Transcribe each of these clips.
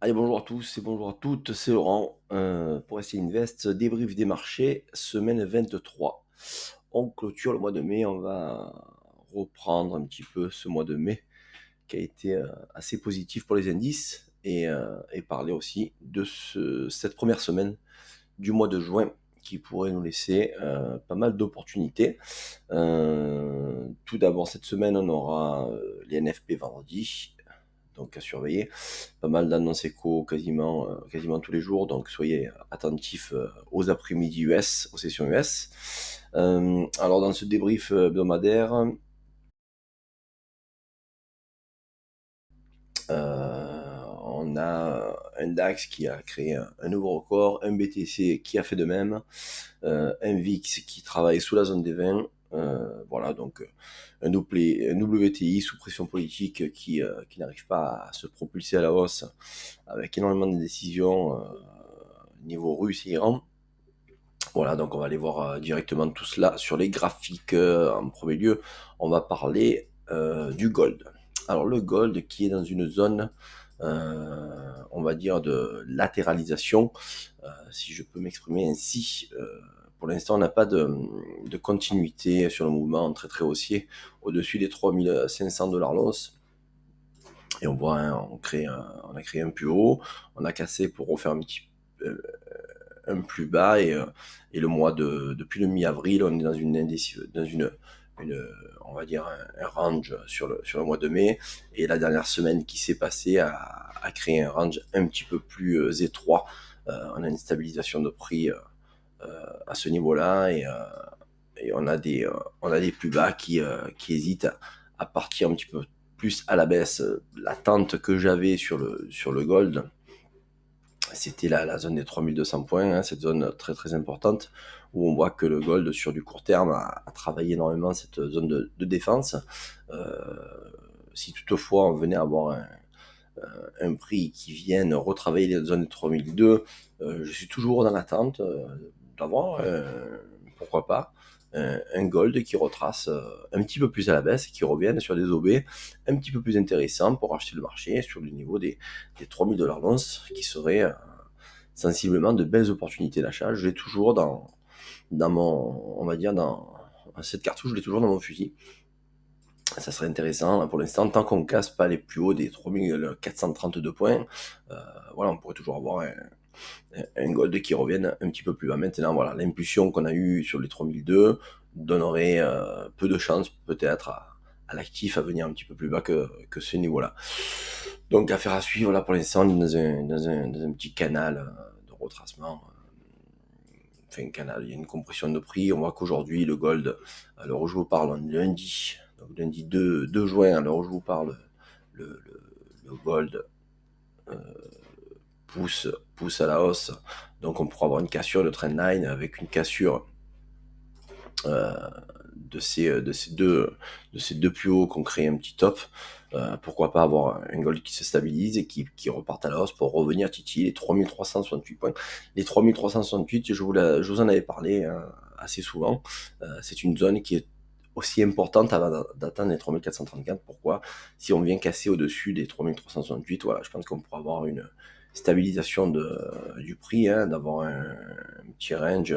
Allez, bonjour à tous et bonjour à toutes, c'est Laurent pour SC Invest, débrief des marchés, semaine 23. On clôture le mois de mai, on va reprendre un petit peu ce mois de mai qui a été assez positif pour les indices et parler aussi de cette première semaine du mois de juin qui pourrait nous laisser pas mal d'opportunités. Tout d'abord, cette semaine, on aura les NFP vendredi, donc à surveiller. Pas mal d'annonces éco quasiment tous les jours, donc soyez attentifs aux après-midi US, aux sessions US. Alors dans ce débrief hebdomadaire, on a un DAX qui a créé un nouveau record, un BTC qui a fait de même, un VIX qui travaille sous la zone des 20. Voilà, donc un WTI sous pression politique qui n'arrive pas à se propulser à la hausse avec énormément de décisions niveau russe et Iran. Voilà, donc on va aller voir directement tout cela sur les graphiques. En premier lieu, on va parler du gold. Alors le gold qui est dans une zone, on va dire, de latéralisation, si je peux m'exprimer ainsi. Pour l'instant, on n'a pas de continuité sur le mouvement très très haussier au-dessus des 3500 $ l'once. Et on voit, hein, on a créé un plus haut, on a cassé pour refaire euh, un plus bas et le mois depuis le mi-avril, on est dans une on va dire un range sur le mois de mai et la dernière semaine qui s'est passée a créé un range un petit peu plus étroit. On a une stabilisation de prix à ce niveau-là et on a des plus bas qui hésitent à partir un petit peu plus à la baisse. L'attente que j'avais sur le gold, c'était la zone des 3200 points, hein, cette zone très très importante, où on voit que le gold sur du court terme a travaillé énormément cette zone de défense. Euh, Si toutefois on venait avoir un prix qui vienne retravailler les zones des 3002, je suis toujours dans l'attente d'avoir, pourquoi pas, un gold qui retrace un petit peu plus à la baisse et qui revienne sur des OB un petit peu plus intéressants pour acheter le marché sur le niveau des 3000 $ l'once, qui serait sensiblement de belles opportunités d'achat. Je l'ai toujours dans mon, on va dire, dans cette cartouche, je l'ai toujours dans mon fusil. Ça serait intéressant pour l'instant, tant qu'on ne casse pas les plus hauts des 3432 points, euh, voilà, on pourrait toujours avoir un gold qui revienne un petit peu plus bas. Maintenant, voilà, l'impulsion qu'on a eue sur les 3002 donnerait peu de chance peut-être à l'actif à venir un petit peu plus bas que ce niveau-là. Donc affaire à suivre, là pour l'instant, on est dans un petit canal de retracement. Enfin, un canal, il y a une compression de prix. On voit qu'aujourd'hui, le gold, à l'heure où je vous parle, on est lundi, donc lundi 2 juin, à l'heure où je vous parle, le, le, le gold euh, pousse à la hausse. Donc on pourra avoir une cassure de trendline avec une cassure euh, de ces deux plus hauts qu'on crée un petit top. Pourquoi pas avoir un gold qui se stabilise et qui reparte à la hausse pour revenir titiller les 3368 points. Les 3368, je vous en avais parlé assez souvent. C'est une zone qui est aussi importante avant d'atteindre les 3434. Pourquoi? Si on vient casser au-dessus des 3368, voilà, je pense qu'on pourra avoir une stabilisation du prix, hein, d'avoir un petit range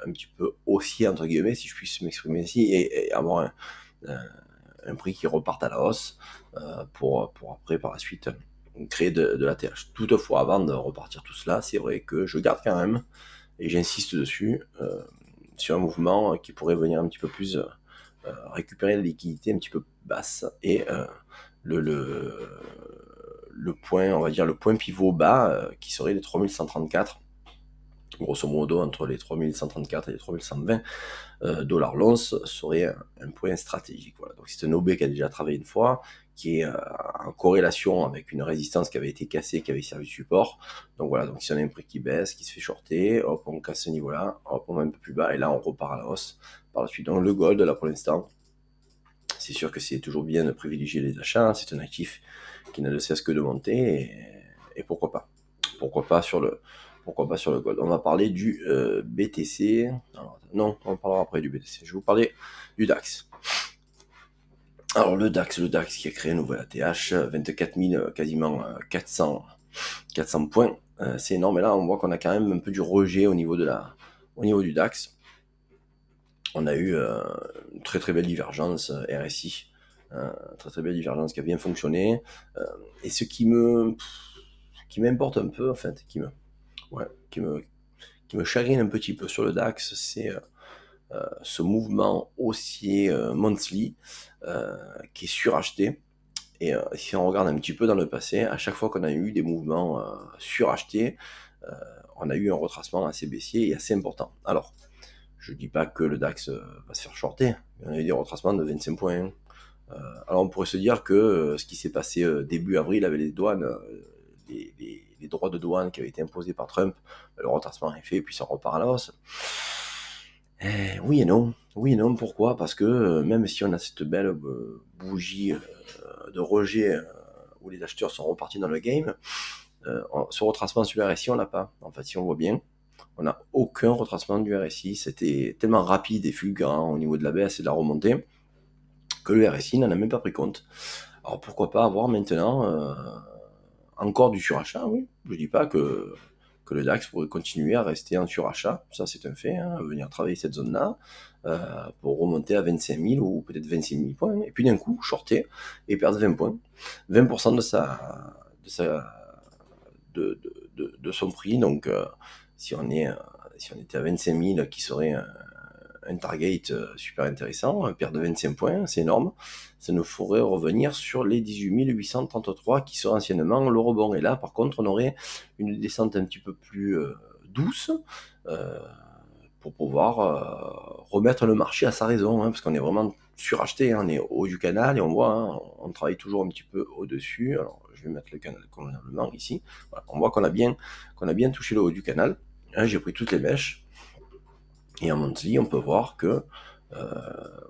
un petit peu haussier, entre guillemets, si je puisse m'exprimer ainsi, et avoir un prix qui reparte à la hausse pour après, par la suite, créer de la TH. Toutefois, avant de repartir tout cela, c'est vrai que je garde quand même, et j'insiste dessus, sur un mouvement qui pourrait venir un petit peu plus récupérer la liquidité un petit peu basse et le, le, le point, on va dire le point pivot bas qui serait les 3134, grosso modo entre les 3134 et les 3120 $ l'once serait un point stratégique. Voilà. Donc c'est un OB qui a déjà travaillé une fois, qui est en corrélation avec une résistance qui avait été cassée, qui avait servi de support. Donc voilà, donc si on a un prix qui baisse, qui se fait shorter, hop, on casse ce niveau-là, hop, on va un peu plus bas, et là on repart à la hausse par la suite. Donc le gold, là pour l'instant, c'est sûr que c'est toujours bien de privilégier les achats, c'est un actif qui n'a de cesse que de monter, et pourquoi pas. Pourquoi pas sur le, pourquoi pas sur le gold. On va parler du BTC. Alors, non, on parlera après du BTC. Je vais vous parler du DAX. Alors le DAX qui a créé un nouvel ATH, 24 000, quasiment 400 400 points, c'est énorme. Et là, on voit qu'on a quand même un peu du rejet au niveau du DAX. On a eu une très très belle divergence RSI, très très belle divergence qui a bien fonctionné. Et ce qui m'importe un peu, en fait, ouais, qui me chagrine un petit peu sur le DAX, c'est ce mouvement haussier monthly qui est suracheté. Et si on regarde un petit peu dans le passé, à chaque fois qu'on a eu des mouvements surachetés, euh, on a eu un retracement assez baissier et assez important. Alors, je dis pas que le DAX va se faire shorter, mais on a eu des retracements de 25 points. Alors on pourrait se dire que ce qui s'est passé début avril avec les douanes, les droits de douane qui avaient été imposés par Trump, le retracement est fait et puis ça repart à la hausse. Oui et non. Oui et non, pourquoi? Parce que même si on a cette belle bougie de rejet où les acheteurs sont repartis dans le game, ce retracement sur le RSI, on l'a pas. En fait, si on voit bien, on n'a aucun retracement du RSI. C'était tellement rapide et fulgurant au niveau de la baisse et de la remontée que le RSI n'en a même pas pris compte. Alors pourquoi pas avoir maintenant encore du surachat, oui. Je dis pas que le DAX pourrait continuer à rester en surachat, ça c'est un fait, hein, venir travailler cette zone-là, pour remonter à 25 000 ou peut-être 26 000 points, et puis d'un coup, shorter et perdre 20 points, 20% de son prix, donc si on était à 25 000 qui serait un target super intéressant, perdre 25 points, c'est énorme. Ça nous ferait revenir sur les 18 833 qui seraient anciennement le rebond. Et là, par contre, on aurait une descente un petit peu plus douce euh, pour pouvoir remettre le marché à sa raison, hein, parce qu'on est vraiment suracheté, hein, on est au haut du canal et on voit, hein, on travaille toujours un petit peu au-dessus. Alors, je vais mettre le canal convenablement ici. Voilà, on voit qu'on a bien touché le haut du canal. Hein, j'ai pris toutes les mèches. Et en monthly, on peut voir que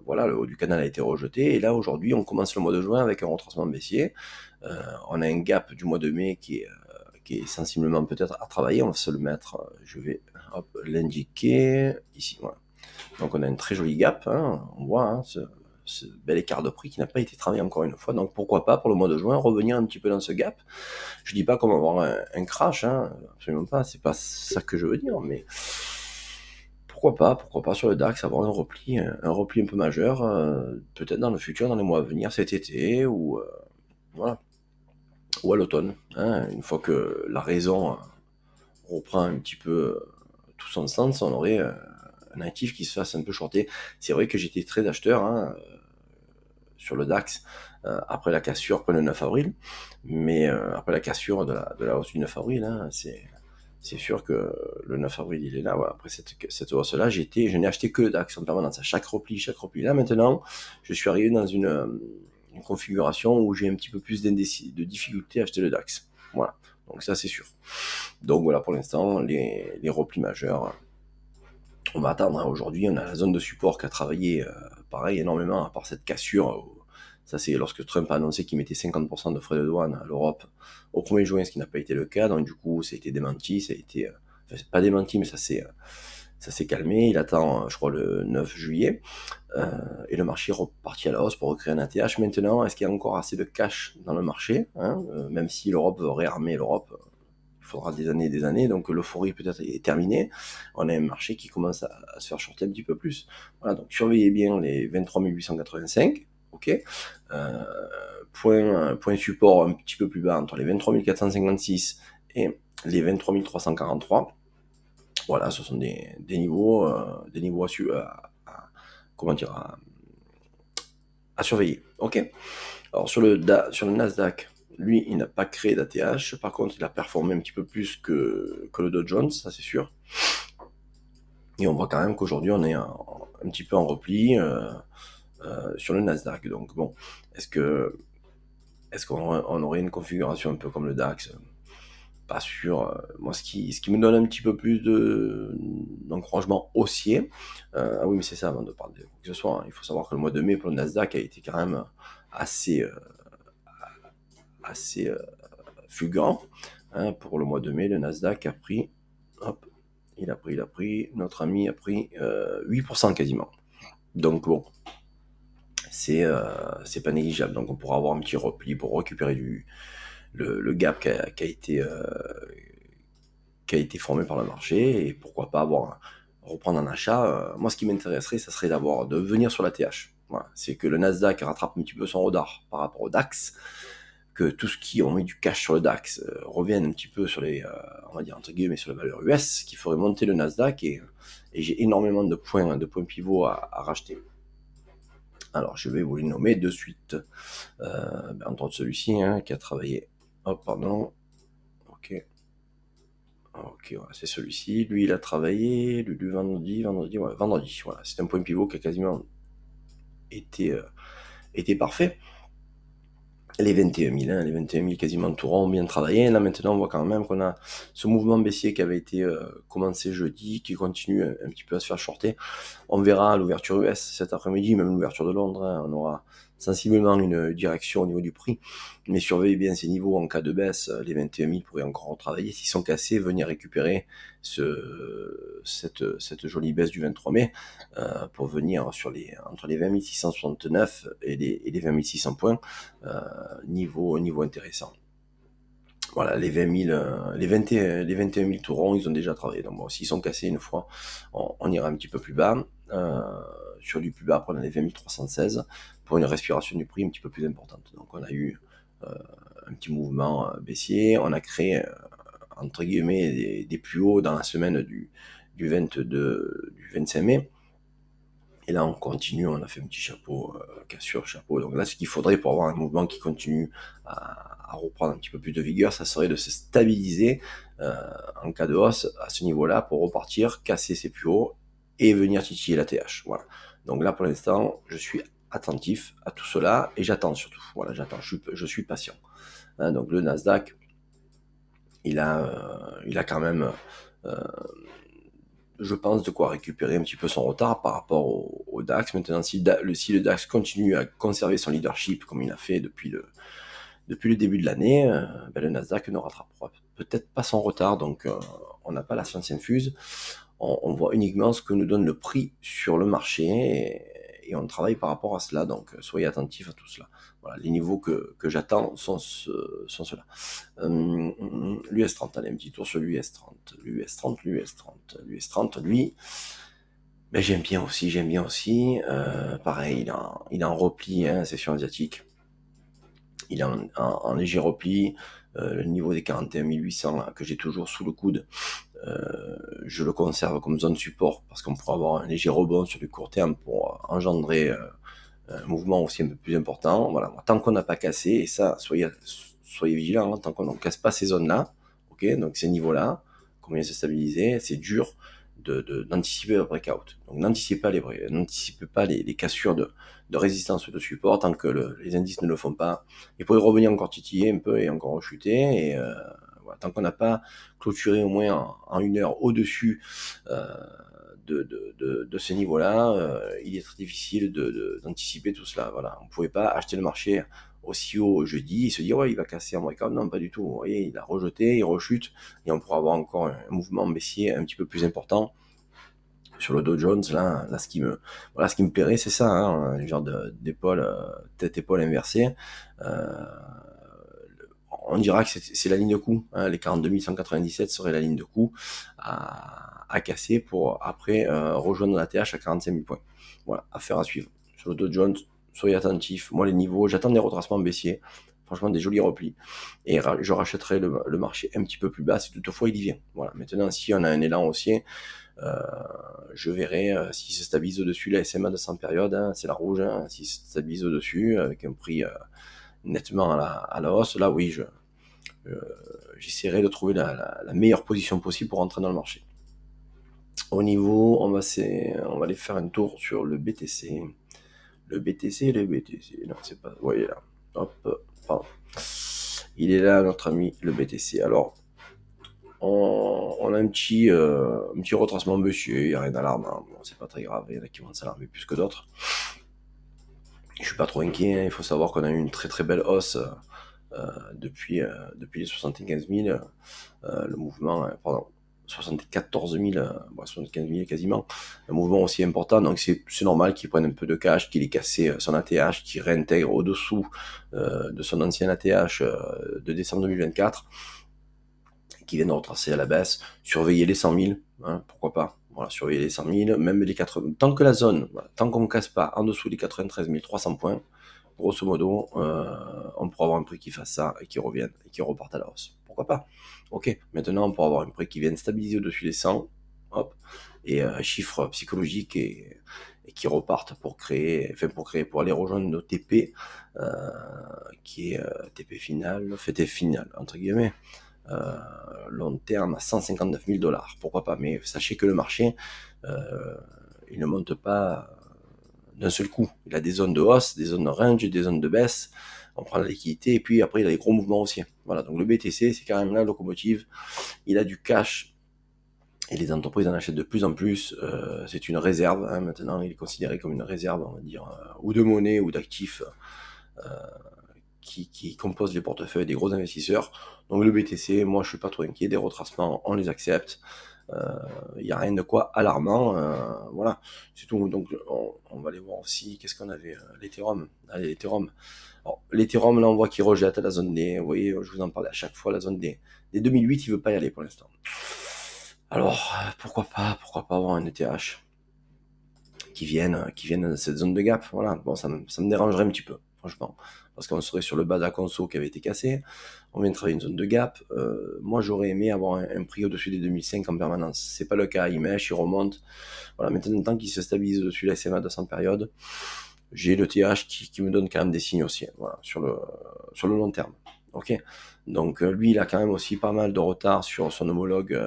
voilà, le haut du canal a été rejeté. Et là, aujourd'hui, on commence le mois de juin avec un retracement baissier. On a un gap du mois de mai qui est sensiblement peut-être à travailler. On va se le mettre, je vais l'indiquer ici. Voilà. Donc on a une très jolie gap. Hein, on voit ce bel écart de prix qui n'a pas été travaillé encore une fois. Donc pourquoi pas pour le mois de juin revenir un petit peu dans ce gap. Je dis pas qu'on va avoir un crash, hein, absolument pas. C'est pas ça que je veux dire, mais pourquoi pas sur le DAX avoir un repli un peu majeur, peut-être dans le futur, dans les mois à venir, cet été ou voilà, ou à l'automne, hein, une fois que la raison reprend un petit peu tout son sens, on aurait un actif qui se fasse un peu shorter. C'est vrai que j'étais très acheteur, hein, sur le DAX après la cassure, après le 9 avril, mais après la cassure de la hausse du 9 avril, hein, c'est sûr que le 9 avril, il est là. Voilà. Après cette hausse-là, je n'ai acheté que le DAX en permanence, à chaque repli, chaque repli. Là, maintenant, je suis arrivé dans une configuration où j'ai un petit peu plus de difficulté à acheter le DAX. Voilà. Donc ça, c'est sûr. Donc voilà, pour l'instant, les replis majeurs, on va attendre. Hein. Aujourd'hui, on a la zone de support qui a travaillé, pareil, énormément, à part cette cassure. Ça, c'est lorsque Trump a annoncé qu'il mettait 50% de frais de douane à l'Europe au 1er juin, ce qui n'a pas été le cas. Donc, du coup, ça a été démenti. Ça a été, enfin, pas démenti, mais ça s'est calmé. Il attend, je crois, le 9 juillet. Et le marché est reparti à la hausse pour recréer un ATH. Maintenant, est-ce qu'il y a encore assez de cash dans le marché, hein, même si l'Europe veut réarmer l'Europe, il faudra des années et des années, donc l'euphorie peut-être est terminée. On a un marché qui commence à se faire shorter un petit peu plus. Voilà, donc surveillez bien les 23 885, ok. Euh, point support un petit peu plus bas entre les 23 456 et les 23 343. Voilà, ce sont des niveaux comment dire, à surveiller. Ok. Alors sur le Nasdaq, lui, il n'a pas créé d'ATH. Par contre, il a performé un petit peu plus que le Dow Jones, ça c'est sûr. Et on voit quand même qu'aujourd'hui, on est un petit peu en repli sur le Nasdaq. Donc bon, est-ce qu'on aurait une configuration un peu comme le DAX? Pas sûr. Moi, ce qui me donne un petit peu plus d'encouragement haussier, ah oui, mais c'est ça, avant de parler de quoi que ce soit, hein, il faut savoir que le mois de mai pour le Nasdaq a été quand même assez, assez fulgurant. Hein. Pour le mois de mai, le Nasdaq a pris, hop, il a pris, notre ami a pris 8% quasiment. Donc bon, c'est pas négligeable. Donc on pourra avoir un petit repli pour récupérer le gap qui a été formé par le marché, et pourquoi pas reprendre un achat. Moi, ce qui m'intéresserait, ça serait de venir sur la TH. Voilà. C'est que le Nasdaq rattrape un petit peu son retard par rapport au DAX, que tous ceux qui ont mis du cash sur le DAX reviennent un petit peu sur on va dire entre guillemets, sur les valeurs US, qui ferait monter le Nasdaq, et j'ai énormément de points pivots à racheter. Alors, je vais vous les nommer de suite. Entre autres celui-ci, qui a travaillé. Oh, pardon. Ok. Ok, voilà, c'est celui-ci. Lui, il a travaillé le vendredi, vendredi. Voilà, c'est un point pivot qui a quasiment été parfait. Les 21 000, les 21 000 quasiment tout rond, bien travaillé. Là, maintenant, on voit quand même qu'on a ce mouvement baissier qui avait été commencé jeudi, qui continue un petit peu à se faire shorter. On verra l'ouverture US cet après-midi, même l'ouverture de Londres. On aura sensiblement une direction au niveau du prix. Mais surveillez bien ces niveaux en cas de baisse. Les 21 000 pourraient encore retravailler. S'ils sont cassés, venir récupérer cette jolie baisse du 23 mai pour venir entre les 20 669 et les 20 600 points. Niveau intéressant. Voilà, les 21 000 tourons, ils ont déjà travaillé. Donc bon, s'ils sont cassés une fois, on ira un petit peu plus bas. Sur du plus bas, après on a les 20 316 pour une respiration du prix un petit peu plus importante. Donc on a eu un petit mouvement baissier. On a créé, entre guillemets, des plus hauts dans la semaine du 25 mai. Et là, on continue, on a fait un petit chapeau, cassure, chapeau. Donc là, ce qu'il faudrait pour avoir un mouvement qui continue à reprendre un petit peu plus de vigueur, ça serait de se stabiliser en cas de hausse à ce niveau-là pour repartir, casser ses plus hauts et venir titiller la TH. Voilà. Donc là, pour l'instant, je suis attentif à tout cela et j'attends surtout. Voilà, j'attends, je suis patient. Donc le Nasdaq, il a quand même... je pense de quoi récupérer un petit peu son retard par rapport au DAX. Maintenant, si le DAX continue à conserver son leadership comme il a fait depuis le début de l'année, le Nasdaq ne rattrapera peut-être pas son retard. Donc, on n'a pas la science infuse. On voit uniquement ce que nous donne le prix sur le marché, et on travaille par rapport à cela. Donc, soyez attentifs à tout cela. Voilà, les niveaux que j'attends sont ceux-là. L'US 30, allez, un petit tour sur l'US 30. L'US 30, lui, ben, j'aime bien aussi. Pareil, il est en repli, session asiatique. Il est en léger repli. Le niveau des 41 800 là, que j'ai toujours sous le coude, je le conserve comme zone support parce qu'on pourra avoir un léger rebond sur du court terme pour engendrer un mouvement aussi un peu plus important. Voilà, tant qu'on n'a pas cassé, et ça, soyez vigilants, tant qu'on ne casse pas ces zones-là, ok, donc ces niveaux-là, combien se stabiliser, c'est dur d'anticiper le breakout. Donc n'anticipez pas les cassures de résistance ou de support tant que les indices ne le font pas. Ils pourraient revenir encore titiller un peu et encore rechuter, et voilà, tant qu'on n'a pas clôturé au moins en une heure au-dessus de ce niveau-là, il est très difficile d'anticiper tout cela. Voilà, on ne pouvait pas acheter le marché aussi haut jeudi et se dire ouais, il va casser un breakout. Non, pas du tout. Vous voyez, il a rejeté, il rechute, et on pourra avoir encore un mouvement baissier un petit peu plus important sur le Dow Jones. Là ce qui me plairait, c'est ça, un genre d'épaule, tête-épaule inversée. On dira que c'est la ligne de coup, les 42 197 serait la ligne de coup à casser pour après rejoindre la TH à 45 000 points. Voilà, affaire à suivre. Sur le Dow Jones, soyez attentifs. Moi, les niveaux, j'attends des retracements baissiers, franchement des jolis replis, et je rachèterai le marché un petit peu plus bas si toutefois il y vient. Voilà. Maintenant, si on a un élan haussier, je verrai s'il se stabilise au-dessus. La SMA de 100 périodes, c'est la rouge, s'il se stabilise au-dessus avec un prix nettement à la hausse, là oui, j'essaierai de trouver la meilleure position possible pour rentrer dans le marché. Au niveau, on va aller faire un tour sur le BTC. Le BTC, non, c'est pas, vous voyez là, hop, pardon. Il est là, notre ami, le BTC. Alors, on a un petit retracement baissier, il n'y a rien d'alarmant, bon, c'est pas très grave, il y en a qui vont s'alarmer plus que d'autres. Je suis pas trop inquiet, il faut savoir qu'on a eu une très très belle hausse depuis les 75 000, le mouvement, pardon, 74 000, 75 000 quasiment, un mouvement aussi important, donc c'est normal qu'il prenne un peu de cash, qu'il ait cassé son ATH, qu'il réintègre au-dessous de son ancien ATH de décembre 2024 qui viennent de retracer à la baisse. Surveiller les 100 000, hein, pourquoi pas. Voilà, surveiller les 100 000, même les 80. Tant que la zone, voilà, tant qu'on ne casse pas en dessous des 93 300 points, grosso modo, on pourra avoir un prix qui fasse ça et qui revienne et qui reparte à la hausse. Pourquoi pas? Ok, maintenant on pourra avoir un prix qui vienne stabiliser au-dessus des 100, hop, et chiffre psychologique et qui repartent pour aller rejoindre nos TP, qui est TP final, fait final, entre guillemets. Long terme à 159 000 dollars, pourquoi pas, mais sachez que le marché, il ne monte pas d'un seul coup. Il a des zones de hausse, des zones de range, des zones de baisse, on prend la liquidité, et puis après il a des gros mouvements haussiers. Voilà, donc le BTC, c'est quand même la locomotive, il a du cash, et les entreprises en achètent de plus en plus, c'est une réserve, hein, maintenant il est considéré comme une réserve, on va dire, ou de monnaie, ou d'actifs, qui composent les portefeuilles des gros investisseurs. Donc le BTC, moi je suis pas trop inquiet, des retracements, on les accepte. Il n'y a rien de quoi alarmant. Voilà, c'est tout. Donc on va aller voir aussi, qu'est-ce qu'on avait, l'Ethereum. Allez, l'Ethereum. Alors, l'Ethereum, là, on voit qu'il rejette la zone des. Vous voyez, je vous en parlais à chaque fois, la zone des 2008, il veut pas y aller pour l'instant. Alors, pourquoi pas avoir un ETH qui viennent de cette zone de gap. Voilà, bon, ça me dérangerait un petit peu, franchement, parce qu'on serait sur le bas de la conso qui avait été cassé, on vient de travailler une zone de gap. Moi, j'aurais aimé avoir un prix au-dessus des 2005 en permanence. C'est pas le cas, il mèche, il remonte. Voilà, maintenant, tant qu'il se stabilise au-dessus de la SMA 200 période, j'ai le TH qui me donne quand même des signes aussi, voilà, sur le long terme. Ok, donc lui, il a quand même aussi pas mal de retard sur son homologue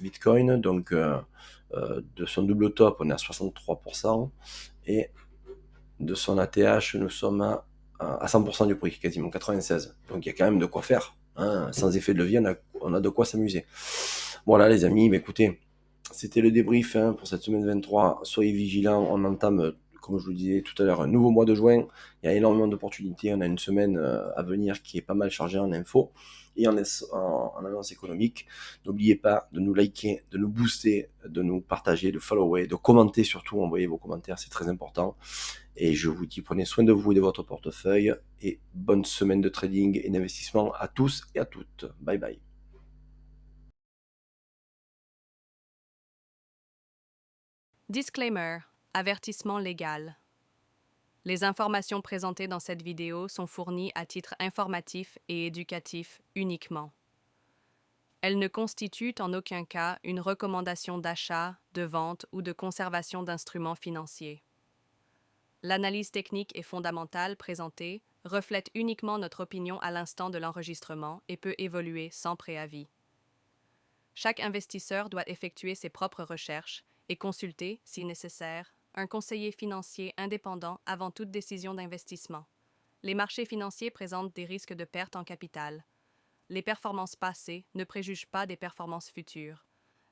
Bitcoin, donc de son double top, on est à 63%, et de son ATH, nous sommes à 100% du prix, quasiment 96. Donc il y a quand même de quoi faire, hein. Sans effet de levier, on a de quoi s'amuser. Voilà les amis, bah, écoutez, c'était le débrief, hein, pour cette semaine 23. Soyez vigilants, on entame, comme je vous le disais tout à l'heure, un nouveau mois de juin. Il y a énormément d'opportunités. On a une semaine à venir qui est pas mal chargée en infos et en annonces économiques. N'oubliez pas de nous liker, de nous booster, de nous partager, de follower, de commenter surtout. Envoyez vos commentaires, c'est très important. Et je vous dis, prenez soin de vous et de votre portefeuille. Et bonne semaine de trading et d'investissement à tous et à toutes. Bye bye. Disclaimer, avertissement légal. Les informations présentées dans cette vidéo sont fournies à titre informatif et éducatif uniquement. Elles ne constituent en aucun cas une recommandation d'achat, de vente ou de conservation d'instruments financiers. L'analyse technique et fondamentale présentée reflète uniquement notre opinion à l'instant de l'enregistrement et peut évoluer sans préavis. Chaque investisseur doit effectuer ses propres recherches et consulter, si nécessaire, un conseiller financier indépendant avant toute décision d'investissement. Les marchés financiers présentent des risques de perte en capital. Les performances passées ne préjugent pas des performances futures.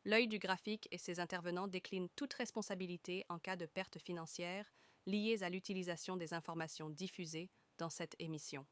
L'œil du graphique et ses intervenants déclinent toute responsabilité en cas de perte financière liées à l'utilisation des informations diffusées dans cette émission.